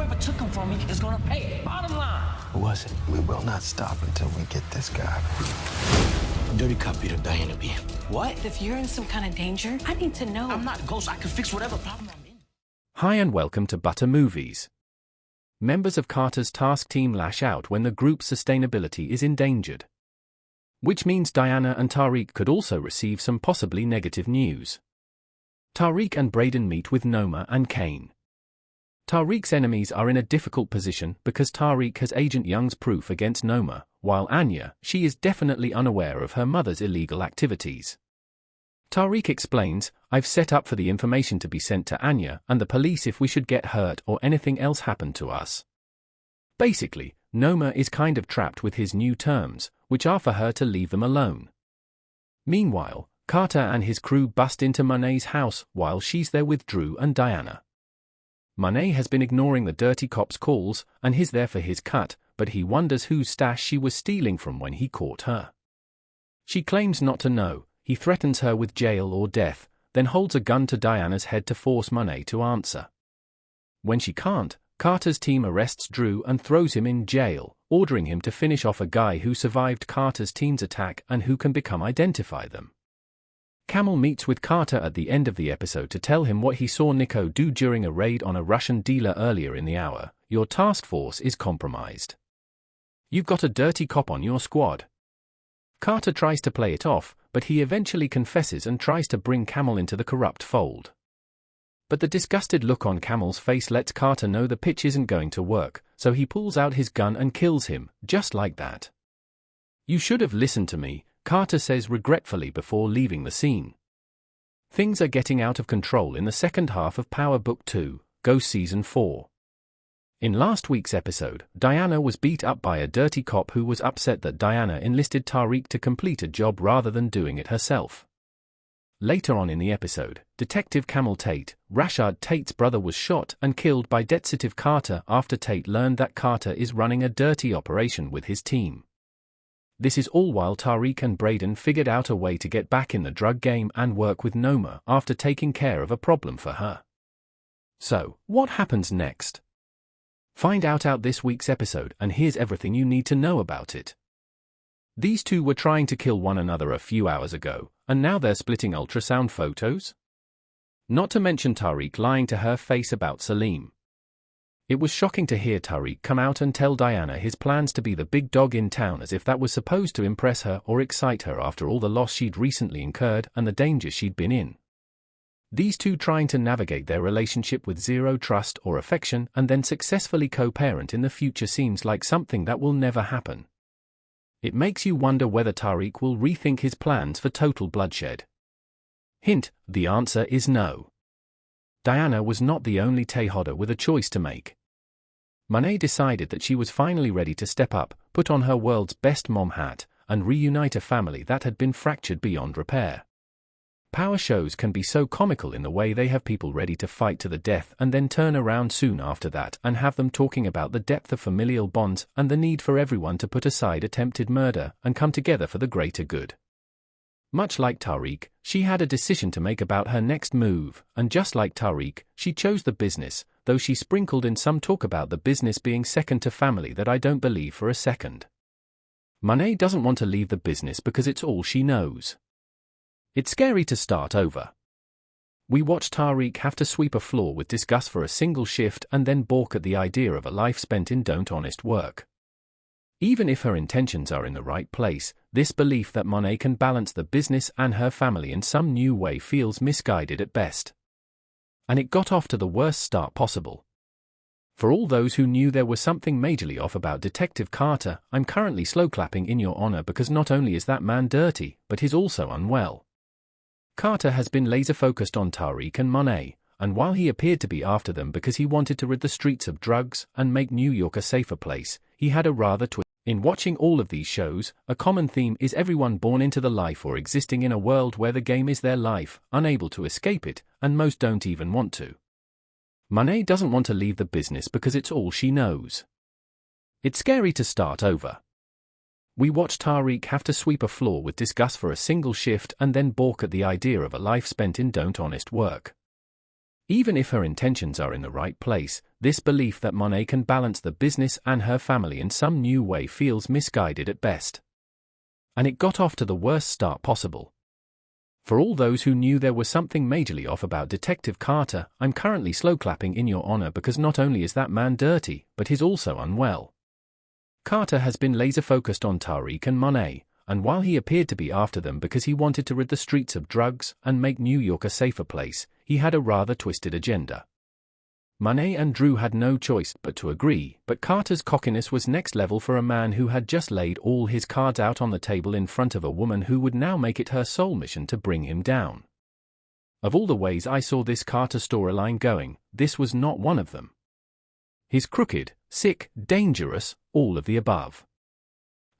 whoever took him from me is gonna pay. Bottom line. Who was it? We will not stop until we get this guy. Dirty cop beat up Diana B. What? If you're in some kind of danger, I need to know. I'm not a ghost. I can fix whatever problem I'm in. Hi and welcome to Butter Movies. Members of Carter's task team lash out when the group's sustainability is endangered. Which means Diana and Tariq could also receive some possibly negative news. Tariq and Braden meet with Noma and Kane. Tariq's enemies are in a difficult position because Tariq has Agent Young's proof against Noma, while Anya, she is definitely unaware of her mother's illegal activities. Tariq explains, I've set up for the information to be sent to Anya and the police if we should get hurt or anything else happen to us. Basically, Noma is kind of trapped with his new terms, which are for her to leave them alone. Meanwhile, Carter and his crew bust into Monet's house while she's there with Drew and Diana. Monet has been ignoring the dirty cop's calls, and he's there for his cut, but he wonders whose stash she was stealing from when he caught her. She claims not to know, he threatens her with jail or death, then holds a gun to Diana's head to force Monet to answer. When she can't, Carter's team arrests Drew and throws him in jail, ordering him to finish off a guy who survived Carter's team's attack and who can identify them. Camel meets with Carter at the end of the episode to tell him what he saw Nico do during a raid on a Russian dealer earlier in the hour. Your task force is compromised. You've got a dirty cop on your squad. Carter tries to play it off, but he eventually confesses and tries to bring Camel into the corrupt fold. But the disgusted look on Camel's face lets Carter know the pitch isn't going to work, so he pulls out his gun and kills him, just like that. You should have listened to me, Carter says regretfully before leaving the scene. Things are getting out of control in the second half of Power Book 2, Go Season 4. In last week's episode, Diana was beat up by a dirty cop who was upset that Diana enlisted Tariq to complete a job rather than doing it herself. Later on in the episode, Detective Camel Tate, Rashad Tate's brother, was shot and killed by Detective Carter after Tate learned that Carter is running a dirty operation with his team. This is all while Tariq and Braden figured out a way to get back in the drug game and work with Noma after taking care of a problem for her. So, what happens next? Find out this week's episode, and here's everything you need to know about it. These two were trying to kill one another a few hours ago, and now they're splitting ultrasound photos? Not to mention Tariq lying to her face about Salim. It was shocking to hear Tariq come out and tell Diana his plans to be the big dog in town, as if that was supposed to impress her or excite her after all the loss she'd recently incurred and the danger she'd been in. These two trying to navigate their relationship with zero trust or affection and then successfully co-parent in the future seems like something that will never happen. It makes you wonder whether Tariq will rethink his plans for total bloodshed. Hint, the answer is no. Diana was not the only Tejada with a choice to make. Monet decided that she was finally ready to step up, put on her world's best mom hat, and reunite a family that had been fractured beyond repair. Power shows can be so comical in the way they have people ready to fight to the death and then turn around soon after that and have them talking about the depth of familial bonds and the need for everyone to put aside attempted murder and come together for the greater good. Much like Tariq, she had a decision to make about her next move, and just like Tariq, she chose the business, though she sprinkled in some talk about the business being second to family that I don't believe for a second. Monet doesn't want to leave the business because it's all she knows. It's scary to start over. We watch Tariq have to sweep a floor with disgust for a single shift and then balk at the idea of a life spent in honest work. Even if her intentions are in the right place, this belief that Monet can balance the business and her family in some new way feels misguided at best. And it got off to the worst start possible. For all those who knew there was something majorly off about Detective Carter, I'm currently slow clapping in your honor because not only is that man dirty, but he's also unwell. Carter has been laser-focused on Tariq and Monet, and while he appeared to be after them because he wanted to rid the streets of drugs and make New York a safer place, he had a rather twisted. In watching all of these shows, a common theme is everyone born into the life or existing in a world where the game is their life, unable to escape it, and most don't even want to. Monet doesn't want to leave the business because it's all she knows. It's scary to start over. We watch Tariq have to sweep a floor with disgust for a single shift and then balk at the idea of a life spent in honest work. Even if her intentions are in the right place, this belief that Monet can balance the business and her family in some new way feels misguided at best. And it got off to the worst start possible. For all those who knew there was something majorly off about Detective Carter, I'm currently slow-clapping in your honor, because not only is that man dirty, but he's also unwell. Carter has been laser-focused on Tariq and Monet, and while he appeared to be after them because he wanted to rid the streets of drugs and make New York a safer place, he had a rather twisted agenda. Monet and Drew had no choice but to agree, but Carter's cockiness was next level for a man who had just laid all his cards out on the table in front of a woman who would now make it her sole mission to bring him down. Of all the ways I saw this Carter storyline going, this was not one of them. He's crooked, sick, dangerous, all of the above.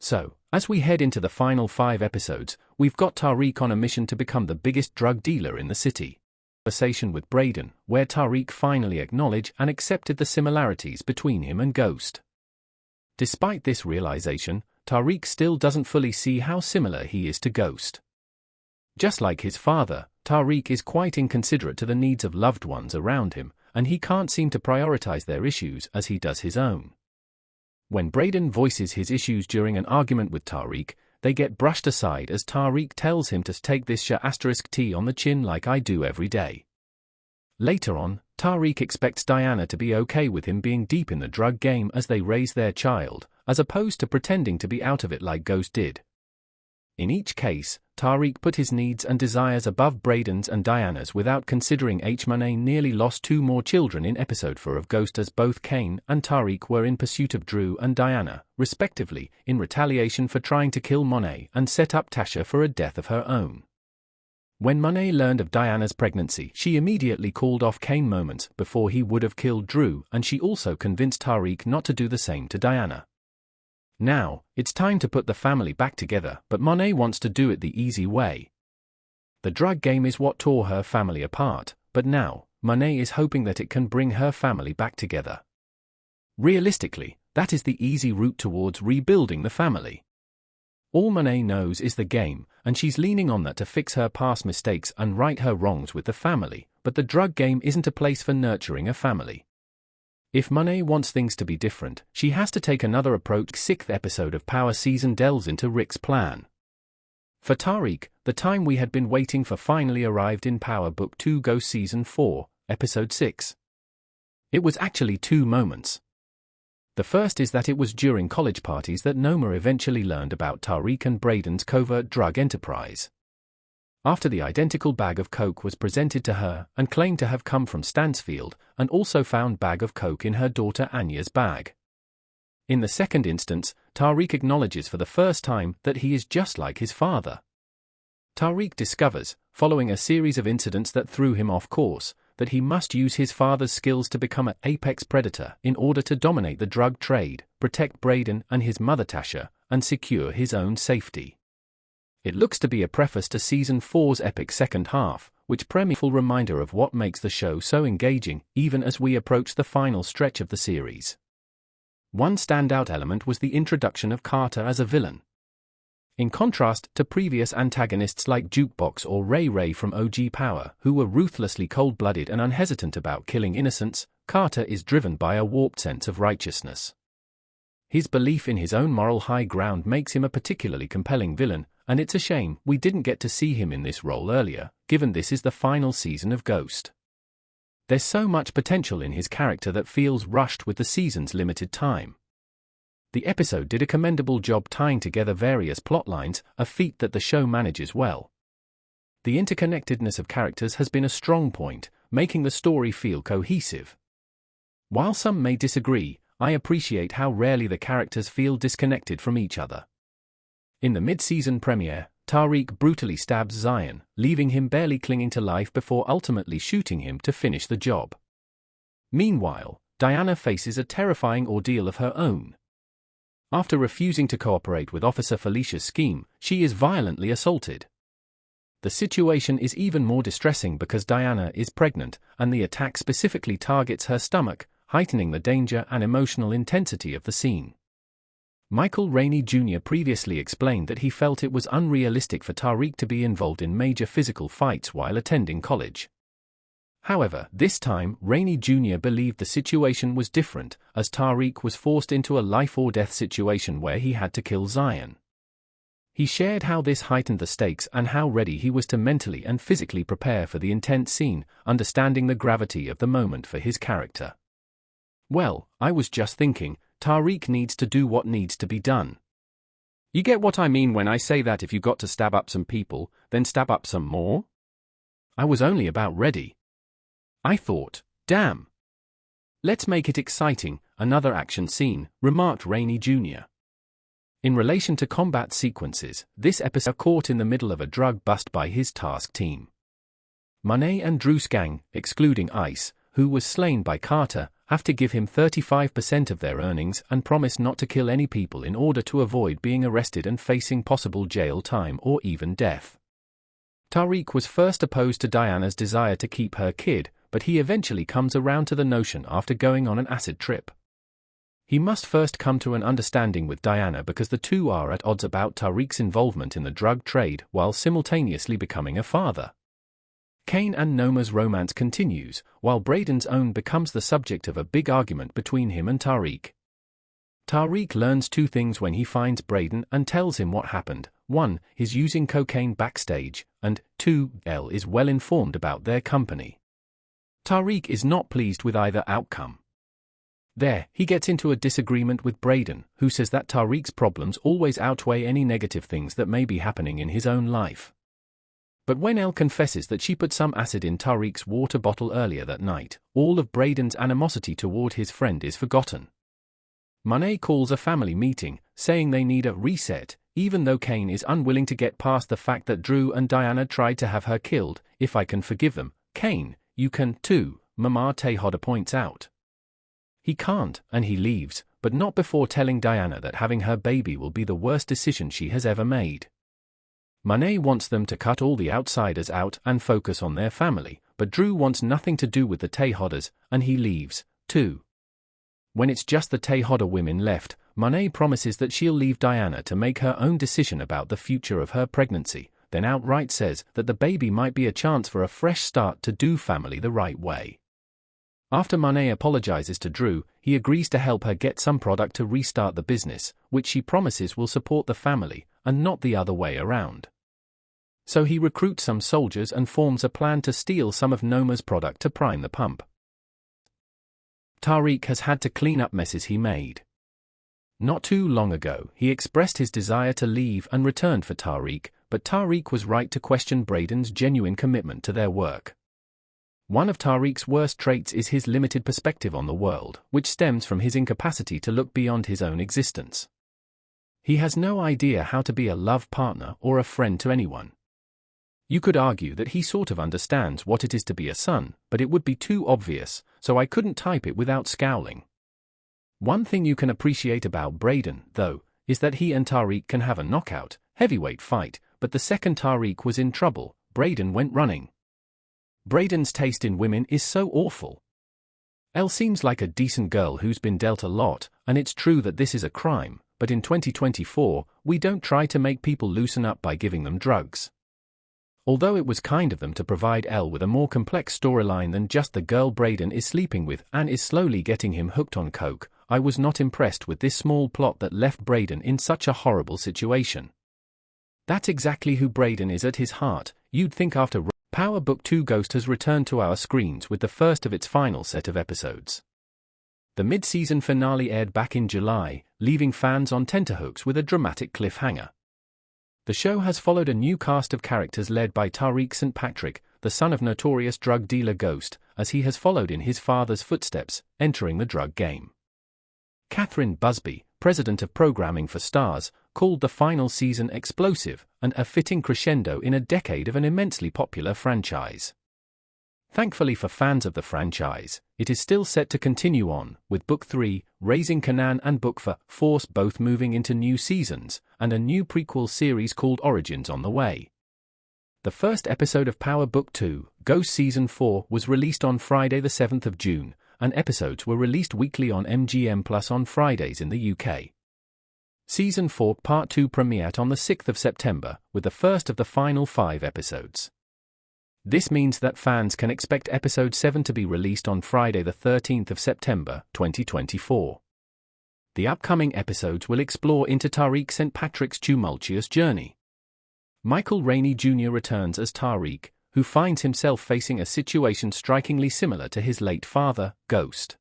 So, as we head into the final 5 episodes, we've got Tariq on a mission to become the biggest drug dealer in the city. Conversation with Braden, where Tariq finally acknowledged and accepted the similarities between him and Ghost. Despite this realization, Tariq still doesn't fully see how similar he is to Ghost. Just like his father, Tariq is quite inconsiderate to the needs of loved ones around him, and he can't seem to prioritize their issues as he does his own. When Braden voices his issues during an argument with Tariq, they get brushed aside as Tariq tells him to take this *T on the chin like I do every day. Later on, Tariq expects Diana to be okay with him being deep in the drug game as they raise their child, as opposed to pretending to be out of it like Ghost did. In each case, Tariq put his needs and desires above Braden's and Diana's without considering Monet nearly lost 2 more children in episode 4 of Ghost as both Kane and Tariq were in pursuit of Drew and Diana, respectively, in retaliation for trying to kill Monet and set up Tasha for a death of her own. When Monet learned of Diana's pregnancy, she immediately called off Kane moments before he would have killed Drew, and she also convinced Tariq not to do the same to Diana. Now, it's time to put the family back together, but Monet wants to do it the easy way. The drug game is what tore her family apart, but now, Monet is hoping that it can bring her family back together. Realistically, that is the easy route towards rebuilding the family. All Monet knows is the game, and she's leaning on that to fix her past mistakes and right her wrongs with the family, but the drug game isn't a place for nurturing a family. If Monet wants things to be different, she has to take another approach. 6th episode of Power season delves into Rick's plan. For Tariq, the time we had been waiting for finally arrived in Power Book 2 Ghost Season 4, Episode 6. It was actually 2 moments. The first is that it was during college parties that Noma eventually learned about Tariq and Braden's covert drug enterprise. After the identical bag of coke was presented to her and claimed to have come from Stansfield, and also found bag of coke in her daughter Anya's bag. In the second instance, Tariq acknowledges for the first time that he is just like his father. Tariq discovers, following a series of incidents that threw him off course, that he must use his father's skills to become an apex predator in order to dominate the drug trade, protect Braden and his mother Tasha, and secure his own safety. It looks to be a preface to Season 4's epic second half, which premieres a full reminder of what makes the show so engaging, even as we approach the final stretch of the series. One standout element was the introduction of Carter as a villain. In contrast to previous antagonists like Jukebox or Ray Ray from OG Power, who were ruthlessly cold-blooded and unhesitant about killing innocents, Carter is driven by a warped sense of righteousness. His belief in his own moral high ground makes him a particularly compelling villain, and it's a shame we didn't get to see him in this role earlier, given this is the final season of Ghost. There's so much potential in his character that feels rushed with the season's limited time. The episode did a commendable job tying together various plotlines, a feat that the show manages well. The interconnectedness of characters has been a strong point, making the story feel cohesive. While some may disagree, I appreciate how rarely the characters feel disconnected from each other. In the mid-season premiere, Tariq brutally stabs Zion, leaving him barely clinging to life before ultimately shooting him to finish the job. Meanwhile, Diana faces a terrifying ordeal of her own. After refusing to cooperate with Officer Felicia's scheme, she is violently assaulted. The situation is even more distressing because Diana is pregnant, and the attack specifically targets her stomach, heightening the danger and emotional intensity of the scene. Michael Rainey Jr. previously explained that he felt it was unrealistic for Tariq to be involved in major physical fights while attending college. However, this time, Rainey Jr. believed the situation was different, as Tariq was forced into a life-or-death situation where he had to kill Zion. He shared how this heightened the stakes and how ready he was to mentally and physically prepare for the intense scene, understanding the gravity of the moment for his character. "Well, I was just thinking, Tariq needs to do what needs to be done. You get what I mean when I say that if you got to stab up some people, then stab up some more? I was only about ready. I thought, damn. Let's make it exciting, another action scene," remarked Rainey Jr. In relation to combat sequences, this episode caught in the middle of a drug bust by his task team. Monet and Drew's gang, excluding Ice, who was slain by Carter, have to give him 35% of their earnings and promise not to kill any people in order to avoid being arrested and facing possible jail time or even death. Tariq was first opposed to Diana's desire to keep her kid, but he eventually comes around to the notion after going on an acid trip. He must first come to an understanding with Diana because the two are at odds about Tariq's involvement in the drug trade while simultaneously becoming a father. Kane and Noma's romance continues, while Braden's own becomes the subject of a big argument between him and Tariq. Tariq learns two things when he finds Braden and tells him what happened. 1. He's using cocaine backstage, and 2. Elle is well informed about their company. Tariq is not pleased with either outcome. There, he gets into a disagreement with Braden, who says that Tariq's problems always outweigh any negative things that may be happening in his own life. But when Elle confesses that she put some acid in Tariq's water bottle earlier that night, all of Braden's animosity toward his friend is forgotten. Monet calls a family meeting, saying they need a reset, even though Kane is unwilling to get past the fact that Drew and Diana tried to have her killed. "If I can forgive them, Kane, you can too," Mama Tejada points out. He can't, and he leaves, but not before telling Diana that having her baby will be the worst decision she has ever made. Monet wants them to cut all the outsiders out and focus on their family, but Drew wants nothing to do with the Tejadas, and he leaves, too. When it's just the Tejada women left, Monet promises that she'll leave Diana to make her own decision about the future of her pregnancy, then outright says that the baby might be a chance for a fresh start to do family the right way. After Monet apologizes to Drew, he agrees to help her get some product to restart the business, which she promises will support the family, and not the other way around. So he recruits some soldiers and forms a plan to steal some of Noma's product to prime the pump. Tariq has had to clean up messes he made. Not too long ago, he expressed his desire to leave and returned for Tariq, but Tariq was right to question Braden's genuine commitment to their work. One of Tariq's worst traits is his limited perspective on the world, which stems from his incapacity to look beyond his own existence. He has no idea how to be a love partner or a friend to anyone. You could argue that he sort of understands what it is to be a son, but it would be too obvious, so I couldn't type it without scowling. One thing you can appreciate about Braden, though, is that he and Tariq can have a knockout, heavyweight fight, but the second Tariq was in trouble, Braden went running. Braden's taste in women is so awful. Elle seems like a decent girl who's been dealt a lot, and it's true that this is a crime, but in 2024, we don't try to make people loosen up by giving them drugs. Although it was kind of them to provide Elle with a more complex storyline than just the girl Braden is sleeping with and is slowly getting him hooked on coke, I was not impressed with this small plot that left Braden in such a horrible situation. That's exactly who Braden is at his heart. You'd think after Power Book 2 Ghost has returned to our screens with the first of its final set of episodes. The mid-season finale aired back in July, leaving fans on tenterhooks with a dramatic cliffhanger. The show has followed a new cast of characters led by Tariq St. Patrick, the son of notorious drug dealer Ghost, as he has followed in his father's footsteps, entering the drug game. Catherine Busby, president of programming for Starz, called the final season explosive and a fitting crescendo in a decade of an immensely popular franchise. Thankfully for fans of the franchise, it is still set to continue on, with Book 3, Raising Kanan, and Book 4, Force both moving into new seasons, and a new prequel series called Origins on the way. The first episode of Power Book 2, Ghost Season 4, was released on Friday the 7th of June, and episodes were released weekly on MGM Plus on Fridays in the UK. Season 4 Part 2 premiered on the 6th of September, with the first of the final 5 episodes. This means that fans can expect episode 7 to be released on Friday the 13th of September, 2024. The upcoming episodes will explore into Tariq St. Patrick's tumultuous journey. Michael Rainey Jr. returns as Tariq, who finds himself facing a situation strikingly similar to his late father, Ghost.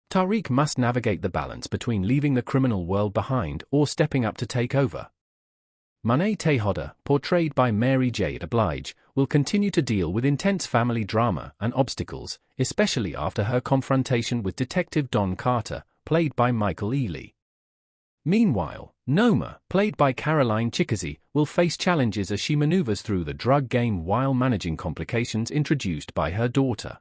Tariq must navigate the balance between leaving the criminal world behind or stepping up to take over. Monet Tejada, portrayed by Mary J. Blige, will continue to deal with intense family drama and obstacles, especially after her confrontation with Detective Don Carter, played by Michael Ealy. Meanwhile, Noma, played by Caroline Chickasee, will face challenges as she maneuvers through the drug game while managing complications introduced by her daughter.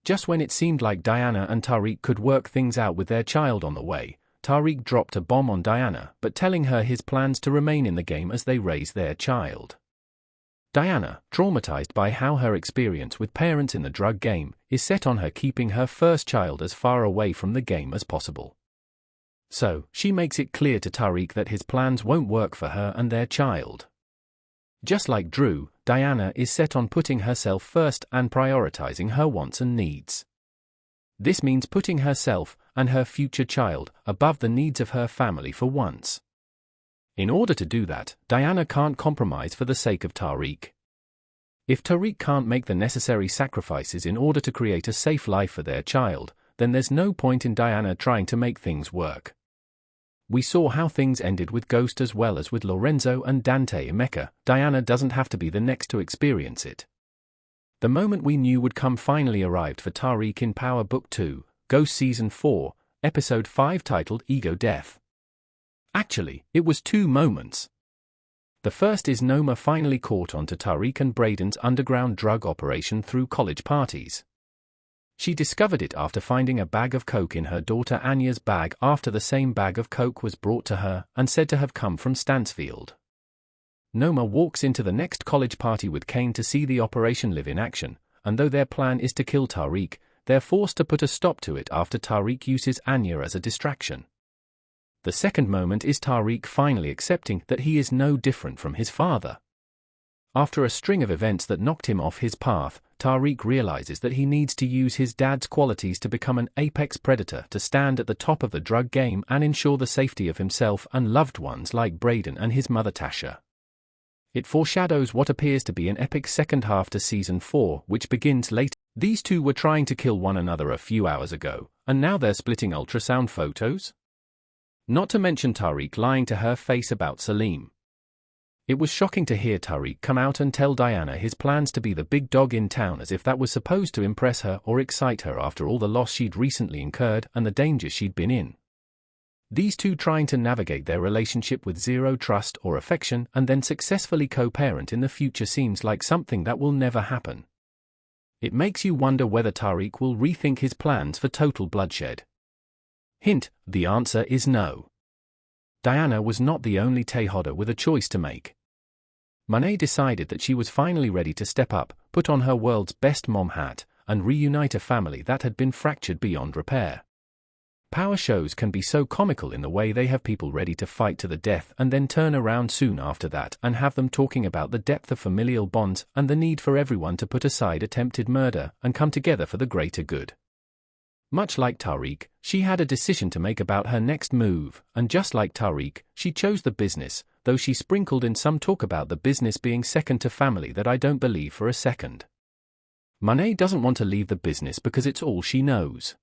Just when it seemed like Diana and Tariq could work things out with their child on the way, Tariq dropped a bomb on Diana, but telling her his plans to remain in the game as they raise their child. Diana, traumatized by how her experience with parents in the drug game, is set on her keeping her first child as far away from the game as possible. So, she makes it clear to Tariq that his plans won't work for her and their child. Just like Drew, Diana is set on putting herself first and prioritizing her wants and needs. This means putting herself and her future child above the needs of her family for once. In order to do that, Diana can't compromise for the sake of Tariq. If Tariq can't make the necessary sacrifices in order to create a safe life for their child, then there's no point in Diana trying to make things work. We saw how things ended with Ghost as well as with Lorenzo and Dante Emeka. Diana doesn't have to be the next to experience it. The moment we knew would come finally arrived for Tariq in Power Book 2, Ghost Season 4, Episode 5 titled Ego Death. Actually, it was two moments. The first is Noma finally caught onto Tariq and Braden's underground drug operation through college parties. She discovered it after finding a bag of coke in her daughter Anya's bag after the same bag of coke was brought to her and said to have come from Stansfield. Noma walks into the next college party with Kane to see the operation live in action, and though their plan is to kill Tariq, they're forced to put a stop to it after Tariq uses Anya as a distraction. The second moment is Tariq finally accepting that he is no different from his father. After a string of events that knocked him off his path, Tariq realizes that he needs to use his dad's qualities to become an apex predator to stand at the top of the drug game and ensure the safety of himself and loved ones like Braden and his mother Tasha. It foreshadows what appears to be an epic second half to Season 4, which begins later. These two were trying to kill one another a few hours ago, and now they're splitting ultrasound photos? Not to mention Tariq lying to her face about Salim. It was shocking to hear Tariq come out and tell Diana his plans to be the big dog in town, as if that was supposed to impress her or excite her after all the loss she'd recently incurred and the danger she'd been in. These two trying to navigate their relationship with zero trust or affection and then successfully co-parent in the future seems like something that will never happen. It makes you wonder whether Tariq will rethink his plans for total bloodshed. Hint, the answer is no. Diana was not the only Tejada with a choice to make. Monet decided that she was finally ready to step up, put on her world's best mom hat, and reunite a family that had been fractured beyond repair. Power shows can be so comical in the way they have people ready to fight to the death and then turn around soon after that and have them talking about the depth of familial bonds and the need for everyone to put aside attempted murder and come together for the greater good. Much like Tariq, she had a decision to make about her next move, and just like Tariq, she chose the business, though she sprinkled in some talk about the business being second to family that I don't believe for a second. Monet doesn't want to leave the business because it's all she knows.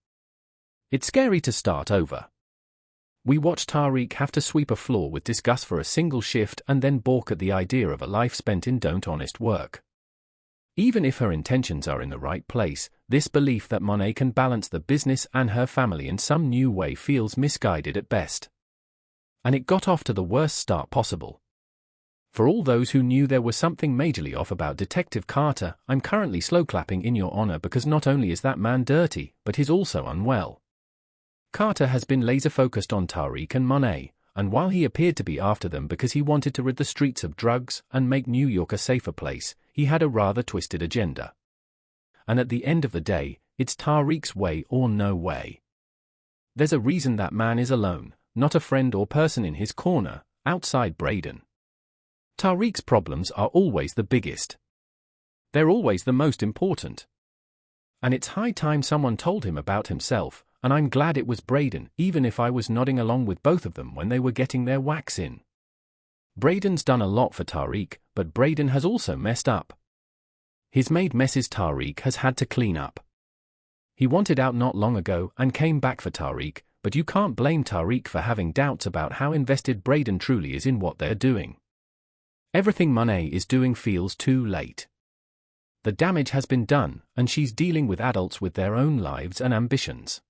It's scary to start over. We watch Tariq have to sweep a floor with disgust for a single shift and then balk at the idea of a life spent in honest work. Even if her intentions are in the right place, this belief that Monet can balance the business and her family in some new way feels misguided at best. And it got off to the worst start possible. For all those who knew there was something majorly off about Detective Carter, I'm currently slow clapping in your honor because not only is that man dirty, but he's also unwell. Carter has been laser-focused on Tariq and Monet, and while he appeared to be after them because he wanted to rid the streets of drugs and make New York a safer place, he had a rather twisted agenda. And at the end of the day, it's Tariq's way or no way. There's a reason that man is alone, not a friend or person in his corner, outside Braden. Tariq's problems are always the biggest. They're always the most important. And it's high time someone told him about himself, and I'm glad it was Braden, even if I was nodding along with both of them when they were getting their whacks in. Braden's done a lot for Tariq, but Braden has also messed up. He's made messes Tariq has had to clean up. He wanted out not long ago and came back for Tariq, but you can't blame Tariq for having doubts about how invested Braden truly is in what they're doing. Everything Monet is doing feels too late. The damage has been done, and she's dealing with adults with their own lives and ambitions.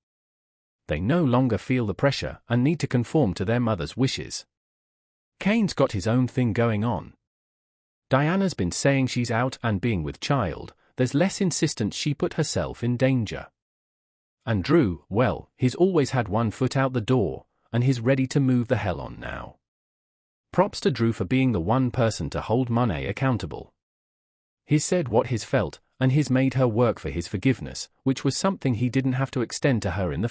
They no longer feel the pressure and need to conform to their mother's wishes. Kane's got his own thing going on. Diana's been saying she's out and being with child, there's less insistence she put herself in danger. And Drew, well, he's always had one foot out the door, and he's ready to move the hell on now. Props to Drew for being the one person to hold Monet accountable. He's said what he's felt, and he's made her work for his forgiveness, which was something he didn't have to extend to her in the